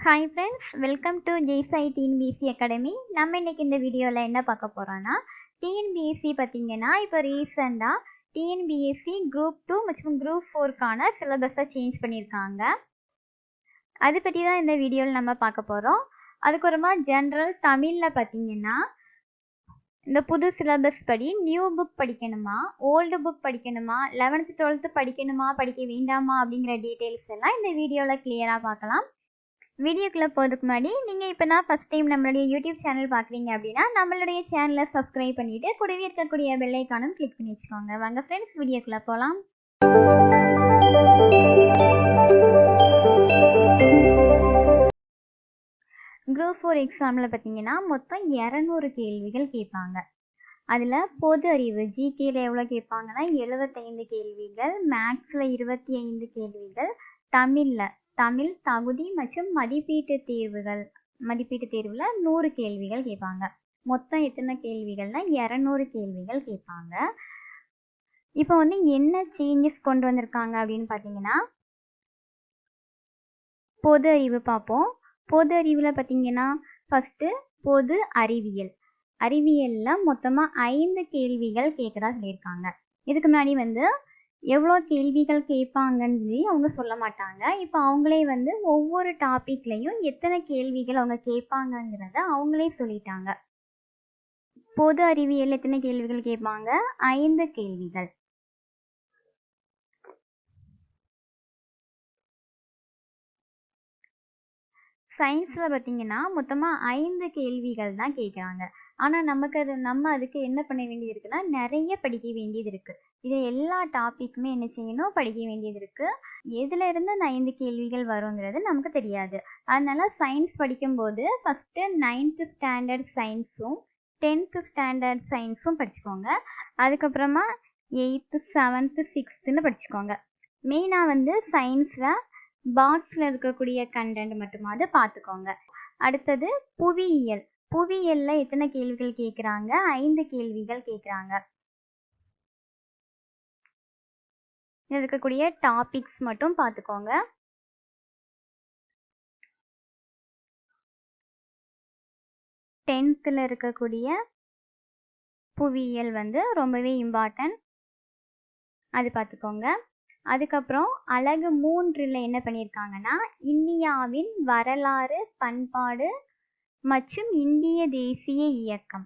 Hi friends, welcome to Jaisai TNPSC academy. நம்ம இன்னைக்கு இந்த வீடியோவில் என்ன பார்க்க போகிறோன்னா, டிஎன்பிஎஸ்சி பார்த்தீங்கன்னா இப்போ ரீசெண்டாக டிஎன்பிஎஸ்சி குரூப் 2 மற்றும் குரூப் 4க்கான சிலபஸை சேஞ்ச் பண்ணியிருக்காங்க. அது பற்றி தான் இந்த வீடியோவில் நம்ம பார்க்க போகிறோம். அதுக்கப்புறமா ஜென்ரல் தமிழில் பார்த்தீங்கன்னா இந்த புது சிலபஸ் படி நியூ புக் படிக்கணுமா, ஓல்டு புக் படிக்கணுமா, 11th 12th படிக்கணுமா, படிக்க வேண்டாமா அப்படிங்கிற டீட்டெயில்ஸ் எல்லாம் இந்த வீடியோவில் கிளியராக பார்க்கலாம். வீடியோக்குள்ளே போகிறதுக்கு முன்னாடி நீங்கள் இப்போ தான் ஃபஸ்ட் டைம் நம்மளுடைய யூடியூப் சேனல் பார்க்குறீங்க அப்படின்னா நம்மளுடைய சேனலை சப்ஸ்கிரைப் பண்ணிவிட்டு கூடவே இருக்கக்கூடிய பெல் ஐக்கானும் கிளிக் பண்ணி வச்சுக்கோங்க. வாங்க ஃப்ரெண்ட்ஸ், வீடியோக்குள்ளே போகலாம். குரூப் 4 எக்ஸாமில் பார்த்தீங்கன்னா மொத்தம் 200 கேள்விகள் கேட்பாங்க. அதில் பொது அறிவு ஜிகேல எவ்வளோ கேட்பாங்கன்னா 75 கேள்விகள், மேக்ஸில் 25 கேள்விகள், தமிழ் தகுதி மற்றும் மதிப்பீட்டு தேர்வில் 100 கேள்விகள் கேட்பாங்க. மொத்தம் எத்தனை கேள்விகள்னா 200 கேள்விகள் கேட்பாங்க. இப்போ என்ன சேஞ்சஸ் கொண்டு வந்திருக்காங்க அப்படின்னு பார்த்தீங்கன்னா, பொது அறிவு பார்ப்போம். பொது அறிவில் பார்த்தீங்கன்னா ஃபஸ்ட்டு பொது அறிவியலில் மொத்தமாக 5 கேள்விகள் கேட்குறதா சொல்லியிருக்காங்க. இதுக்கு முன்னாடி எவ்வளோ கேள்விகள் கேட்பாங்கன்னு அவங்க சொல்ல மாட்டாங்க. இப்போ அவங்களே ஒவ்வொரு டாப்பிக்லையும் எத்தனை கேள்விகள் அவங்க கேட்பாங்கங்கிறத அவங்களே சொல்லிட்டாங்க. பொது அறிவியல் எத்தனை கேள்விகள் கேட்பாங்க? 5 கேள்விகள். சயின்ஸில் பார்த்தீங்கன்னா மொத்தமாக 5 கேள்விகள் தான் கேட்குறாங்க. ஆனால் நம்ம அதுக்கு என்ன பண்ண வேண்டியது இருக்குன்னா, நிறைய படிக்க வேண்டியது இருக்குது. இது எல்லா டாப்பிக்குமே என்ன செய்யணும், படிக்க வேண்டியது இருக்குது. எதுலேருந்து அந்த 5 கேள்விகள் வருங்கிறது நமக்கு தெரியாது. அதனால சயின்ஸ் படிக்கும்போது ஃபஸ்ட்டு 9th ஸ்டாண்டர்ட் சயின்ஸும் 10th ஸ்டாண்டர்ட் சயின்ஸும் படிச்சுக்கோங்க. அதுக்கப்புறமா 8th 7th 6th படிச்சுக்கோங்க. மெயினாக சயின்ஸில் பாக்ஸில் இருக்கக்கூடிய கண்டென்ட் மட்டுமாவது பார்த்துக்கோங்க. அடுத்தது புவியியலில் எத்தனை கேள்விகள் கேட்குறாங்க? 5 கேள்விகள் கேட்குறாங்க. இதில் இருக்கக்கூடிய டாபிக்ஸ் மட்டும் பார்த்துக்கோங்க. டென்த்தில் இருக்கக்கூடிய புவியியல் ரொம்பவே இம்பார்ட்டன்ட், அது பார்த்துக்கோங்க. அதுக்கப்புறம் அலகு 3ல் என்ன பண்ணியிருக்காங்கன்னா, இந்தியாவின் வரலாறு, பண்பாடு மற்றும் இந்திய தேசிய இயக்கம்,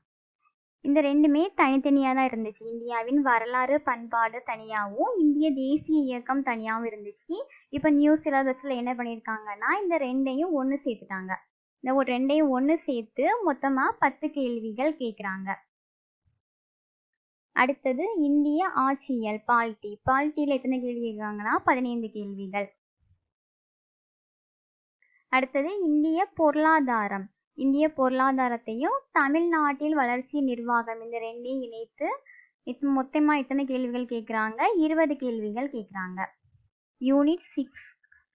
இந்த ரெண்டுமே தனித்தனியாக தான் இருந்துச்சு. இந்தியாவின் வரலாறு பண்பாடு தனியாகவும் இந்திய தேசிய இயக்கம் தனியாகவும் இருந்துச்சு. இப்போ நியூ சிலபஸில் என்ன பண்ணியிருக்காங்கன்னா, இந்த ரெண்டையும் ஒன்று சேர்த்துட்டாங்க. இந்த ரெண்டையும் ஒன்று சேர்த்து மொத்தமாக 10 கேள்விகள் கேட்குறாங்க. அடுத்தது இந்திய ஆட்சியியல் பாலிட்டியில் எத்தனை கேள்வி கேட்குறாங்கன்னா 15 கேள்விகள். அடுத்தது இந்திய பொருளாதாரத்தையும் தமிழ்நாட்டில் வளர்ச்சி நிர்வாகம், இந்த ரெண்டையும் இணைத்து மொத்தமாக எத்தனை கேள்விகள் கேட்குறாங்க? 20 கேள்விகள் கேட்குறாங்க. யூனிட் 6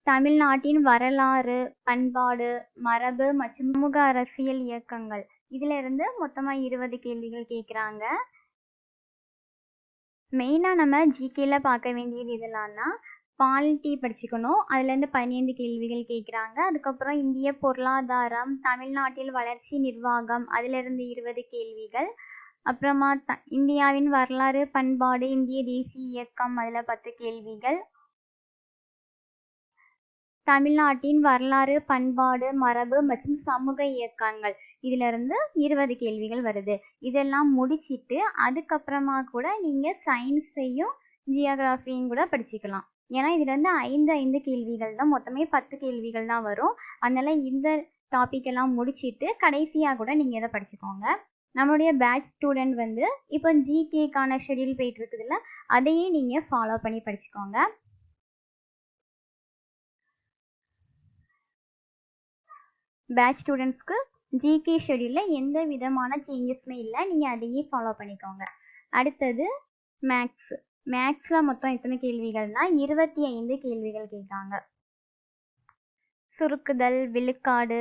தமிழ்நாட்டின் வரலாறு, பண்பாடு, மரபு மற்றும் சமூக அரசியல் இயக்கங்கள், இதிலிருந்து மொத்தமாக 20 கேள்விகள் கேட்குறாங்க. மெயினாக நம்ம ஜிகேல பார்க்க வேண்டியது இதெல்லாம்னா, பாலிட்டி படிச்சுக்கணும். அதுலேருந்து 15 கேள்விகள் கேட்குறாங்க. அதுக்கப்புறம் இந்திய பொருளாதாரம், தமிழ்நாட்டில் வளர்ச்சி நிர்வாகம், அதிலிருந்து 20 கேள்விகள். அப்புறமா இந்தியாவின் வரலாறு, பண்பாடு, இந்திய தேசிய இயக்கம், அதில் 10 கேள்விகள். தமிழ்நாட்டின் வரலாறு, பண்பாடு, மரபு மற்றும் சமூக இயக்கங்கள், இதிலிருந்து 20 கேள்விகள் வருது. இதெல்லாம் முடிச்சிட்டு அதுக்கப்புறமா கூட நீங்கள் சயின்ஸையும் ஜியோகிராஃபியும் கூட படிச்சுக்கலாம். ஏன்னா இதுலேருந்து 5 கேள்விகள் தான், மொத்தமே 10 கேள்விகள் தான் வரும். அதனால் இந்த டாபிக் எல்லாம் முடிச்சுட்டு கடைசியாக கூட நீங்கள் இதை படிச்சுக்கோங்க. நம்மளுடைய பேட்ச் ஸ்டூடெண்ட் இப்போ ஜிகேக்கான ஷெடியூல் போயிட்டு இருக்குதுல்ல, அதையே நீங்கள் ஃபாலோ பண்ணி படிச்சுக்கோங்க. பேட்ச் ஸ்டூடெண்ட்ஸ்க்கு ஜிகே ஷெடியூலில் எந்த விதமான சேஞ்சஸுமே இல்லை, நீங்கள் அதையே ஃபாலோ பண்ணிக்கோங்க. அடுத்தது மேக்ஸில் மொத்தம் எத்தனை கேள்விகள்னா 25 கேள்விகள் கேட்காங்க. சுருக்குதல், விழுக்காடு,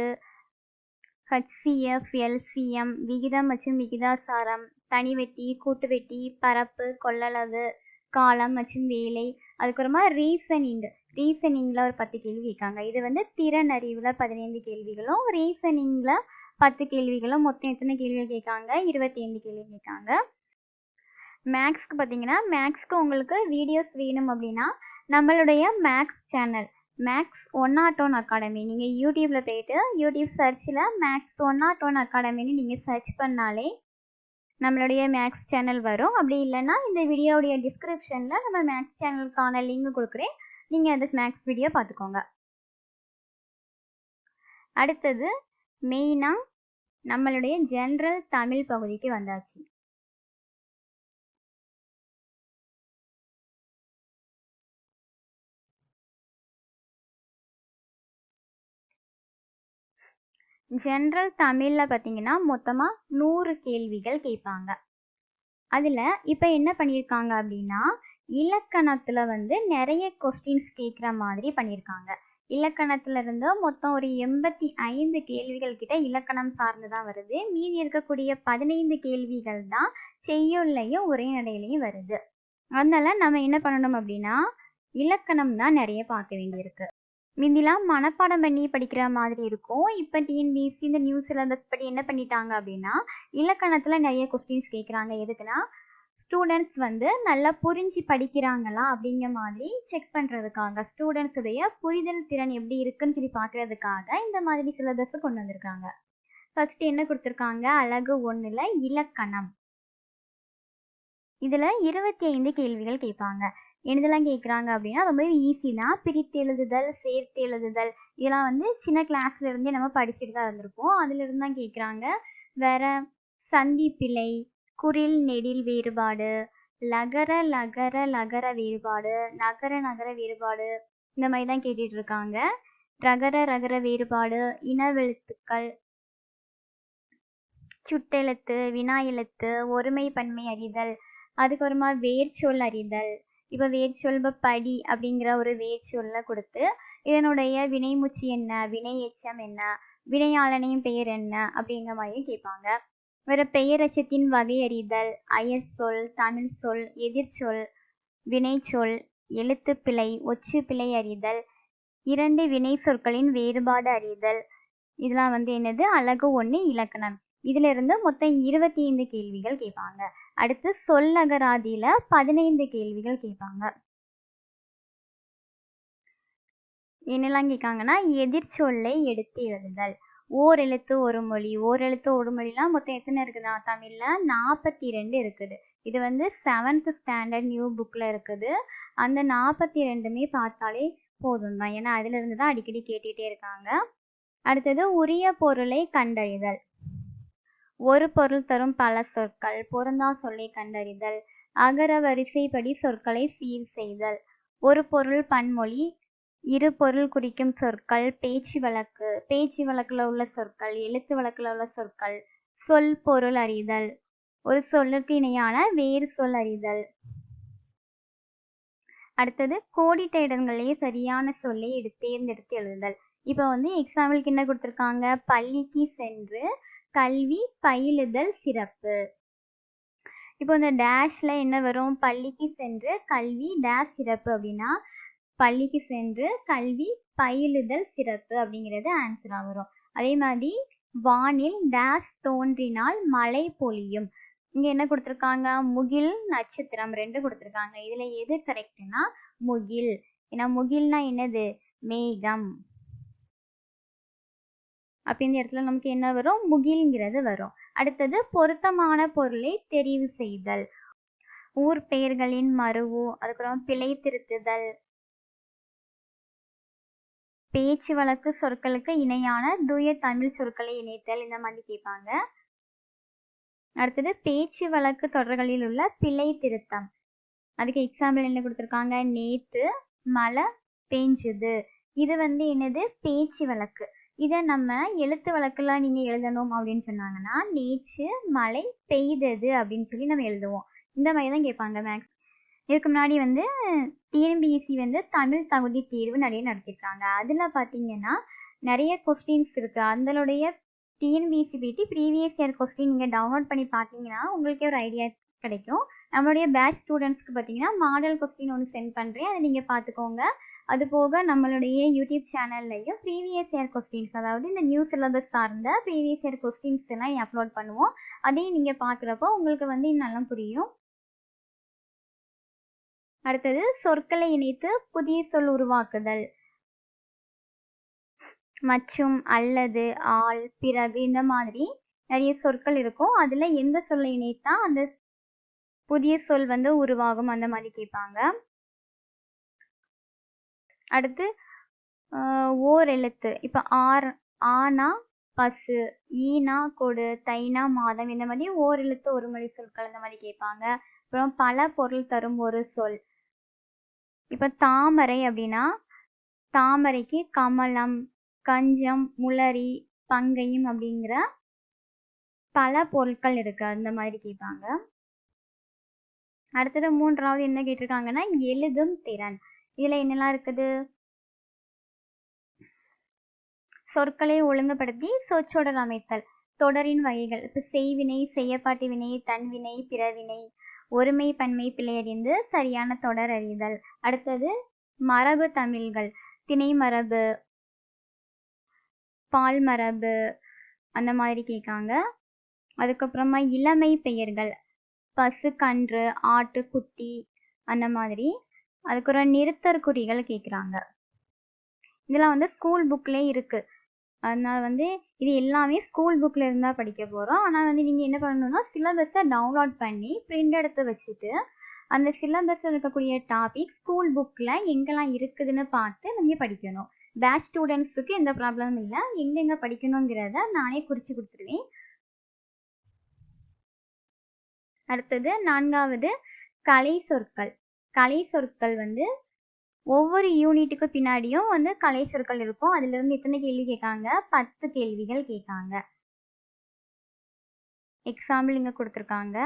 HCF, LCM, விகிதம் மற்றும் விகிதாசாரம், தனிவெட்டி, கூட்டுவெட்டி, பரப்பு, கொள்ளளவு, காலம் மற்றும் வேலை, அதுக்கப்புறமா ரீசனிங், ரீசனிங்கில் ஒரு 10 கேள்வி கேட்காங்க. இது வந்து திறன் அறிவில் 15 கேள்விகளும், ரீசனிங்கில் 10 கேள்விகளும், மொத்தம் எத்தனை கேள்விகள் கேட்காங்க? 25 கேள்வி கேட்காங்க. மேக்ஸ்க்கு பார்த்தீங்கன்னா, மேக்ஸ்க்கு உங்களுக்கு வீடியோஸ் வேணும் அப்படின்னா நம்மளுடைய மேக்ஸ் சேனல் மேக்ஸ் 101 அகாடமி நீங்கள் யூடியூப்பில் போயிட்டு யூடியூப் சர்ச்சில் மேக்ஸ் 101 அகாடமின்னு நீங்கள் சர்ச் பண்ணாலே நம்மளுடைய மேக்ஸ் சேனல் வரும். அப்படி இல்லைன்னா இந்த வீடியோவுடைய டிஸ்கிரிப்ஷனில் நம்ம மேக்ஸ் சேனலுக்கான லிங்க் கொடுக்குறேன், நீங்கள் அந்த மேக்ஸ் வீடியோ பார்த்துக்கோங்க. அடுத்தது மெயினாக நம்மளுடைய ஜென்ரல் தமிழ் பகுதிக்கு வந்தாச்சு. ஜென்ரல் தமிழில் பார்த்தீங்கன்னா மொத்தமாக 100 கேள்விகள் கேட்பாங்க. அதில் இப்போ என்ன பண்ணியிருக்காங்க அப்படின்னா இலக்கணத்தில் வந்து நிறைய கொஸ்டின்ஸ் கேட்குற மாதிரி பண்ணியிருக்காங்க. இலக்கணத்துல இருந்து மொத்தம் ஒரு 85 கேள்விகள் கிட்ட இலக்கணம் சார்ந்து தான் வருது. மீதி இருக்கக்கூடிய 15 கேள்விகள் தான் செய்யுள்ளையும் உரைநடையிலையும் வருது. அதனால நம்ம என்ன பண்ணணும் அப்படின்னா இலக்கணம் தான் நிறைய பார்க்க வேண்டியிருக்கு. முந்திலாம் மனப்பாடம் பண்ணி படிக்கிற மாதிரி இருக்கும். இப்போ டிஎன்பிஎஸ்சி இந்த நியூ சிலபஸ் படி என்ன பண்ணிட்டாங்க அப்படின்னா இலக்கணத்தில் நிறைய கொஸ்டின்ஸ் கேட்குறாங்க. எதுக்குன்னா ஸ்டூடெண்ட்ஸ் வந்து நல்லா புரிஞ்சு படிக்கிறாங்களா அப்படிங்கிற மாதிரி செக் பண்ணுறதுக்காக, ஸ்டூடெண்ட்ஸுடைய புரிதல் திறன் எப்படி இருக்குன்னு சொல்லி பார்க்குறதுக்காக இந்த மாதிரி சிலபஸை கொண்டு வந்திருக்காங்க. ஃபர்ஸ்ட் என்ன கொடுத்துருக்காங்க? அலகு 1ல் இலக்கணம். இதில் 25 கேள்விகள் கேட்பாங்க. என்னதெல்லாம் கேட்குறாங்க அப்படின்னா ரொம்ப ஈஸி தான். பிரித்து எழுதுதல், சேர்த்து எழுதுதல், இதெல்லாம் வந்து சின்ன கிளாஸ்ல இருந்தே நம்ம படிச்சுட்டு தான் இருந்திருப்போம். அதிலிருந்து தான் கேட்குறாங்க. வேற சந்தி பிழை, குறில் நெடில் வேறுபாடு, லகர லகர லகர வேறுபாடு, நகர நகர வேறுபாடு, இந்த மாதிரி தான் கேட்டுட்டு இருக்காங்க. ரகர ரகர வேறுபாடு, இனவெழுத்துக்கள், சுட்டெழுத்து, வினா எழுத்து, ஒருமை பன்மை அறிதல், அதுக்கப்புறமா வேர்ச்சொல் அறிதல். இப்போ வேர்ச்சொல் இப்போ படி அப்படிங்கிற ஒரு வேர்ச்சொல்ல கொடுத்து இதனுடைய வினைமுச்சி என்ன, வினை எச்சம் என்ன, வினையாளனின் பெயர் என்ன அப்படிங்கிற மாதிரி கேட்பாங்க. வேற பெயரச்சத்தின் வகை அறிதல், அயற்சொல், தமிழ் சொல், எதிர்ச்சொல், வினைச்சொல், எழுத்துப்பிழை, ஒச்சுப்பிழை அறிதல், 2 வினை சொற்களின் வேறுபாடு அறிதல். இதெல்லாம் வந்து என்னது? அலகு 1 இலக்கணம். இதுல இருந்து மொத்தம் 25 கேள்விகள் கேட்பாங்க. அடுத்து சொல்லகராதியில 15 கேள்விகள் கேட்பாங்க. என்னெல்லாம் கேட்காங்கன்னா எதிர்ச்சொல்லை எடுத்து எழுதுதல், ஓர் எழுத்து ஒரு மொழி. ஓர் எழுத்து ஒரு மொழிலாம் மொத்தம் எத்தனை இருக்குதா? தமிழ்ல 42 இருக்குது. இது வந்து 7th ஸ்டாண்டர்ட் நியூ புக்ல இருக்குது. அந்த 42மே பார்த்தாலே போதும் தான், ஏன்னா அதுல இருந்து தான் அடிக்கடி கேட்டுட்டே இருக்காங்க. அடுத்தது உரிய பொருளை கண்டறிதல், ஒரு பொருள் தரும் பல சொற்கள், பொருந்தா சொல்லை கண்டறிதல், அகர வரிசைப்படி சொற்களை சீர் செய்தல், ஒரு பொருள் பன்மொழி, இரு பொருள் குறிக்கும் சொற்கள், பேச்சு வழக்கு, பேச்சு வழக்குல உள்ள சொற்கள், எழுத்து வழக்குல உள்ள சொற்கள், சொல் பொருள் அறிதல், ஒரு சொல்லுக்கு இணையான வேறு சொல் அறிதல். அடுத்தது கோடிட்ட இடங்களிலேயே சரியான சொல்லை தேர்ந்தெடுத்து எழுதுதல். இப்போ வந்து எக்ஸாம்பிளுக்கு என்ன கொடுத்துருக்காங்க? பள்ளிக்கு சென்று கல்வி பயிலுதல் சிறப்பு. இப்போ இந்த டேஷ்ல என்ன வரும்? பள்ளிக்கு சென்று கல்வி டேஷ் சிறப்பு அப்படின்னா பள்ளிக்கு சென்று கல்வி பயிலுதல் சிறப்பு அப்படிங்கிறது ஆன்சரா வரும். அதே மாதிரி வானில் டேஷ் தோன்றினால் மழை பொழியும். இங்க என்ன கொடுத்துருக்காங்க? முகில், நட்சத்திரம் 2 கொடுத்துருக்காங்க. இதுல எது கரெக்ட்னா முகில். ஏன்னா முகில்னா என்னது? மேகம். அப்ப இந்த இடத்துல நமக்கு என்ன வரும்? முகில்ங்கிறது வரும். அடுத்தது பொருத்தமான பொருளை தெரிவு செய்தல், ஊர் பெயர்களின் மருவு, அதுக்கப்புறம் பிழை திருத்துதல், பேச்சு வழக்கு சொற்களுக்கு இணையான தூய தமிழ் சொற்களை இணைத்தல், இந்த மாதிரி கேட்பாங்க. அடுத்தது பேச்சு வழக்கு தொடர்களில் உள்ள பிழை திருத்தம். அதுக்கு எக்ஸாம்பிள் என்ன கொடுத்துருக்காங்க? நேத்து மழை பெஞ்சுது. இது வந்து என்னது? பேச்சு வழக்கு. இதை நம்ம எழுத்து வழக்குலாம் நீங்க எழுதணும் அப்படின்னு சொன்னாங்கன்னா நேற்று மழை பெய்தது அப்படின்னு சொல்லி நம்ம எழுதுவோம். இந்த மாதிரி தான் கேட்பாங்க மேக்ஸ். இதுக்கு முன்னாடி வந்து டிஎன்பிஎஸ்சி வந்து தமிழ் தகுதி தேர்வு நிறைய நடத்திருக்காங்க. அதில் பார்த்தீங்கன்னா நிறைய கொஸ்டின்ஸ் இருக்குது. அதனுடைய டிஎன்பிஎஸ்சி போயிட்டு ப்ரீவியஸ் இயர் கொஸ்டின் நீங்கள் டவுன்லோட் பண்ணி பார்த்தீங்கன்னா உங்களுக்கே ஒரு ஐடியா கிடைக்கும். நம்மளுடைய பேட்ச் ஸ்டூடெண்ட்ஸ்க்கு பார்த்தீங்கன்னா மாடல் கொஸ்டின் ஒன்று சென்ட் பண்ணுறேன், அதை நீங்கள் பார்த்துக்கோங்க. அது போக நம்மளுடைய யூடியூப் சேனல்லையும் ப்ரீவியஸ் இயர் கொஸ்டின்ஸ், அதாவது இந்த நியூ சிலபஸ் சார்ந்த ப்ரீவியஸ் இயர் கொஸ்டின்ஸ் எல்லாம் அப்லோட் பண்ணுவோம். அதையும் நீங்கள் பார்க்குறப்போ உங்களுக்கு வந்து நல்லா புரியும். அடுத்தது சொற்களை இணைத்து புதிய சொல் உருவாக்குதல். மற்றும், அல்லது, ஆல், பிறகு இந்த மாதிரி நிறைய சொற்கள் இருக்கும். அதில் எந்த சொல்லை இணைத்தா அந்த புதிய சொல் வந்து உருவாகும் அந்த மாதிரி கேட்பாங்க. அடுத்து ஓர் எழுத்து. இப்போ ஆனா பசு, ஈனா கொடு, தைனா மாதம், இந்த மாதிரி ஓர் எழுத்து ஒரு மொழி சொற்கள் இந்த மாதிரி கேட்பாங்க. அப்புறம் பல பொருள் தரும் ஒரு சொல். இப்போ தாமரை அப்படின்னா தாமரைக்கு கமலம், கஞ்சம், முளரி, பங்கையும் அப்படிங்கிற பல பொருட்கள் இருக்கு. அந்த மாதிரி கேட்பாங்க. அடுத்தது 3வது என்ன கேட்டிருக்காங்கன்னா எழுதும் திறன். இதுல என்னெல்லாம் இருக்குது? சொற்களை ஒழுங்குபடுத்தி சொற்றொடர் அமைத்தல், தொடரின் வகைகள், இப்போ செய்வினை, செய்யப்பாட்டு வினை, தன்வினை, பிறவினை, ஒருமை பன்மை பிழையறிந்து சரியான தொடர் அறிதல். அடுத்தது மரபு தமிழ்கள், திணை மரபு, பால் மரபு, அந்த மாதிரி கேட்காங்க. அதுக்கப்புறமா இளமை பெயர்கள், பசு, கன்று, ஆட்டு, குட்டி, அந்த மாதிரி. அதுக்கப்புறம் நிறுத்தற் குறிகள் கேட்குறாங்க. இதெல்லாம் வந்து ஸ்கூல் புக்லேயே இருக்கு. அதனால வந்து இது எல்லாமே ஸ்கூல் புக்கில் இருந்தால் படிக்க போகிறோம். ஆனால் வந்து நீங்கள் என்ன பண்ணணும்னா சிலபஸை டவுன்லோட் பண்ணி பிரிண்ட் எடுத்து வச்சுட்டு அந்த சிலபஸில் இருக்கக்கூடிய டாபிக் ஸ்கூல் புக்கில் எங்கெல்லாம் இருக்குதுன்னு பார்த்து நீங்கள் படிக்கணும். பேட்ச் ஸ்டூடெண்ட்ஸுக்கு எந்த ப்ராப்ளமும் இல்லை. எங்கெங்கே படிக்கணுங்கிறத நானே குறித்து கொடுத்துருவேன். அடுத்தது 4வது கலை சொற்கள். கலை சொற்கள் வந்து ஒவ்வொரு யூனிட்டுக்கு பின்னாடியும் வந்து கலை சொற்கள் இருக்கும். அதுல இருந்து எத்தனை கேள்வி கேட்காங்க? 10 கேள்விகள் கேட்காங்க. எக்ஸாம்பிள் இங்க கொடுத்துருக்காங்க.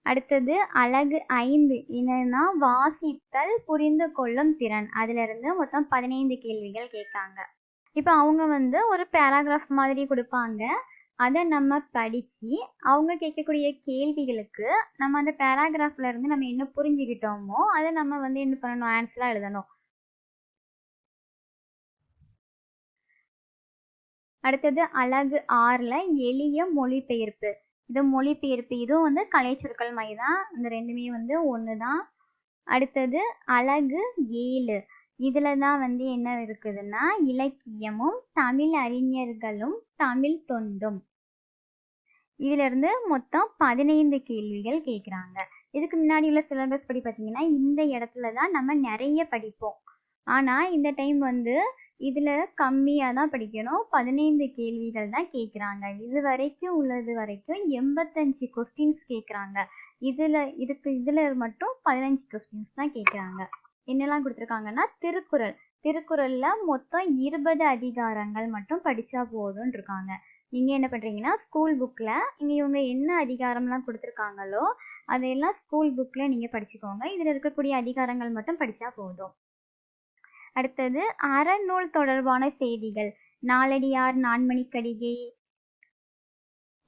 அடுத்தது அலகு 5 என்னன்னா வாசித்தல் புரிந்து கொள்ளும் திறன். அதுல இருந்து மொத்தம் 15 கேள்விகள் கேட்காங்க. இப்போ அவங்க வந்து ஒரு பேராகிராஃப் மாதிரி கொடுப்பாங்க. அதை நம்ம படித்து அவங்க கேட்கக்கூடிய கேள்விகளுக்கு நம்ம அந்த பேராகிராஃப்ல இருந்து நம்ம என்ன புரிஞ்சுக்கிட்டோமோ அதை நம்ம வந்து என்ன பண்ணணும்? ஆன்சராக எழுதணும். அடுத்தது அலகு 6ல் எளிய மொழிபெயர்ப்பு. இது மொழிபெயர்ப்பு, இதுவும் வந்து கலை சொற்கள் மாதிரி தான். இந்த ரெண்டுமே வந்து ஒன்று தான். அடுத்தது அலகு 7. இதில் தான் வந்து என்ன இருக்குதுன்னா இலக்கியமும் தமிழ் அறிஞர்களும் தமிழ் தொண்டும். இதிலிருந்து மொத்தம் 15 கேள்விகள் கேட்குறாங்க. இதுக்கு முன்னாடி உள்ள சிலபஸ் படி பார்த்தீங்கன்னா இந்த இடத்துல தான் நம்ம நிறைய படிப்போம். ஆனால் இந்த டைம் வந்து இதில் கம்மியாக தான் படிக்கணும். 15 கேள்விகள் தான் கேட்குறாங்க. இது வரைக்கும் உள்ளது வரைக்கும் 85 கொஸ்டின்ஸ் கேட்குறாங்க. இதில் மட்டும் 15 கொஸ்டின்ஸ் தான் கேட்குறாங்க. என்னெல்லாம் கொடுத்துருக்காங்கன்னா திருக்குறள். திருக்குறளில் மொத்தம் 20 அதிகாரங்கள் மட்டும் படித்தா போதும்னு இருக்காங்க. நீங்கள் என்ன பண்ணுறீங்கன்னா ஸ்கூல் புக்கில் இவங்க என்ன அதிகாரம்லாம் கொடுத்துருக்காங்களோ அதையெல்லாம் ஸ்கூல் புக்கில் நீங்கள் படிச்சுக்கோங்க. இதில் இருக்கக்கூடிய அதிகாரங்கள் மட்டும் படித்தா போதும். அடுத்தது அறநூல் தொடர்பான செய்திகள். நாலடியார், நான்மணிக்கடிகை,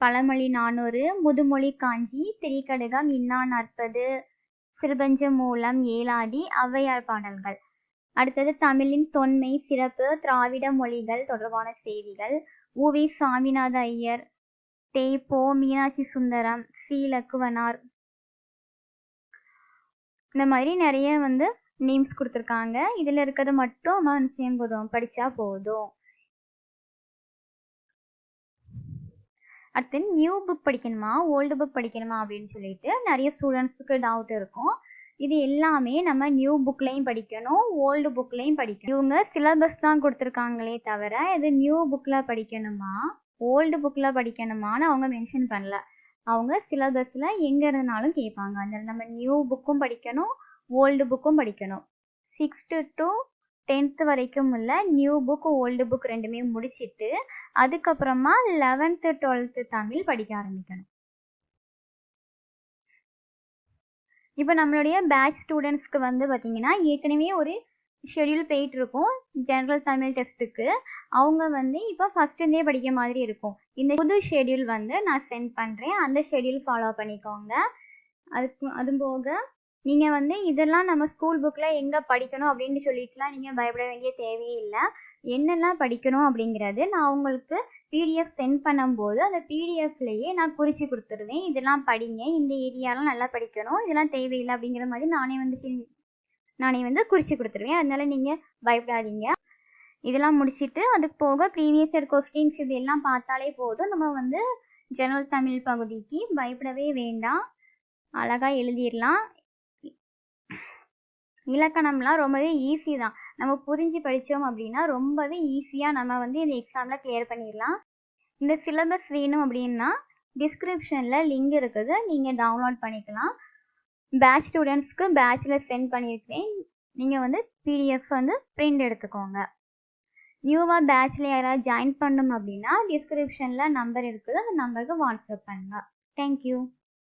பழமொழி 400, முதுமொழி காஞ்சி, திரிகடுகம், இன்னா 40, சிறுபஞ்ச மூலம், ஏலாதி, ஔவையார் பாடல்கள். அடுத்தது தமிழின் தொன்மை, சிறப்பு, திராவிட மொழிகள் தொடர்பான செய்திகள். உவி சாமிநாத ஐயர், தேப்போ, மீனாட்சி சுந்தரம், சி லக்குவனார், இந்த மாதிரி நிறைய வந்து நேம்ஸ் கொடுத்துருக்காங்க. இதில் இருக்கிறது மட்டும் நம்ம செய்யும் போதும் படித்தா போதும். அடுத்து நியூ புக் படிக்கணுமா ஓல்டு புக் படிக்கணுமா அப்படின்னு சொல்லிட்டு நிறைய ஸ்டூடெண்ட்ஸுக்கு டவுட் இருக்கும். இது எல்லாமே நம்ம நியூ புக்லையும் படிக்கணும், ஓல்டு புக்லையும் படிக்கணும். இவங்க சிலபஸ் தான் கொடுத்துருக்காங்களே தவிர இது நியூ புக்கில் படிக்கணுமா ஓல்டு புக்கில் படிக்கணுமான்னு அவங்க மென்ஷன் பண்ணல. அவங்க சிலபஸில் எங்கே இருந்தாலும் கேட்பாங்க. அதில் நம்ம நியூ புக்கும் படிக்கணும், ஓல்டு புக்கும் படிக்கணும். 6th to 10th வரைக்கும் உள்ள நியூ புக் ஓல்டு புக் ரெண்டுமே முடிச்சுட்டு அதுக்கப்புறமா 11th 12th தமிழ் படிக்க ஆரம்பிக்கணும். இப்போ நம்மளுடைய பேட்ச் ஸ்டூடெண்ட்ஸ்க்கு வந்து பார்த்தீங்கன்னா ஏற்கனவே ஒரு ஷெடியூல் போயிட்டு இருக்கும் ஜென்ரல் தமிழ் டெஸ்ட்டுக்கு. அவங்க வந்து இப்போ ஃபஸ்ட்டுந்தே படிக்க மாதிரி இருக்கும். இந்த புது ஷெடியூல் வந்து நான் சென்ட் பண்ணுறேன், அந்த ஷெடியூல் ஃபாலோ பண்ணிக்கோங்க. அது போக நீங்கள் வந்து இதெல்லாம் நம்ம ஸ்கூல் புக்கில் எங்கே படிக்கணும் அப்படின்னு சொல்லிட்டுலாம் நீங்கள் பயப்பட வேண்டிய தேவையே இல்லை. என்னெல்லாம் படிக்கணும் அப்படிங்கிறது நான் உங்களுக்கு பிடிஎஃப் சென்ட் பண்ணும்போது அந்த பிடிஎஃப்லேயே நான் குறித்து கொடுத்துருவேன். இதெல்லாம் படிங்க, இந்த ஏரியாலாம் நல்லா படிக்கணும், இதெல்லாம் தேவையில்லை அப்படிங்கிற மாதிரி நானே வந்து குறித்து கொடுத்துருவேன். அதனால நீங்கள் பயப்படாதீங்க. இதெல்லாம் முடிச்சுட்டு அதுக்கு போக ப்ரீவியஸ் இயர் கொஸ்டின்ஸ் இது எல்லாம் பார்த்தாலே போதும். நம்ம வந்து ஜெனரல் தமிழ் பகுதிக்கு பயப்படவே வேண்டாம், அழகாக எழுதிடலாம். இலக்கணம்லாம் ரொம்பவே ஈஸி தான். நம்ம புரிஞ்சு படித்தோம் அப்படின்னா ரொம்பவே ஈஸியாக நம்ம வந்து இந்த எக்ஸாமில் கிளியர் பண்ணிடலாம். இந்த சிலபஸ் வேணும் அப்படின்னா டிஸ்கிரிப்ஷனில் லிங்க் இருக்குது, நீங்கள் டவுன்லோட் பண்ணிக்கலாம். பேட்ச் ஸ்டூடெண்ட்ஸ்க்கு பேட்சில் சென்ட் பண்ணியிருக்கேன். நீங்கள் வந்து பிடிஎஃப் வந்து பிரிண்ட் எடுத்துக்கோங்க. நியூவாக பேட்சில் யாராவது ஜாயின் பண்ணணும் அப்படின்னா டிஸ்கிரிப்ஷனில் நம்பர் இருக்குது, அந்த நம்பருக்கு வாட்ஸ்அப் பண்ணுங்கள். தேங்க்யூ.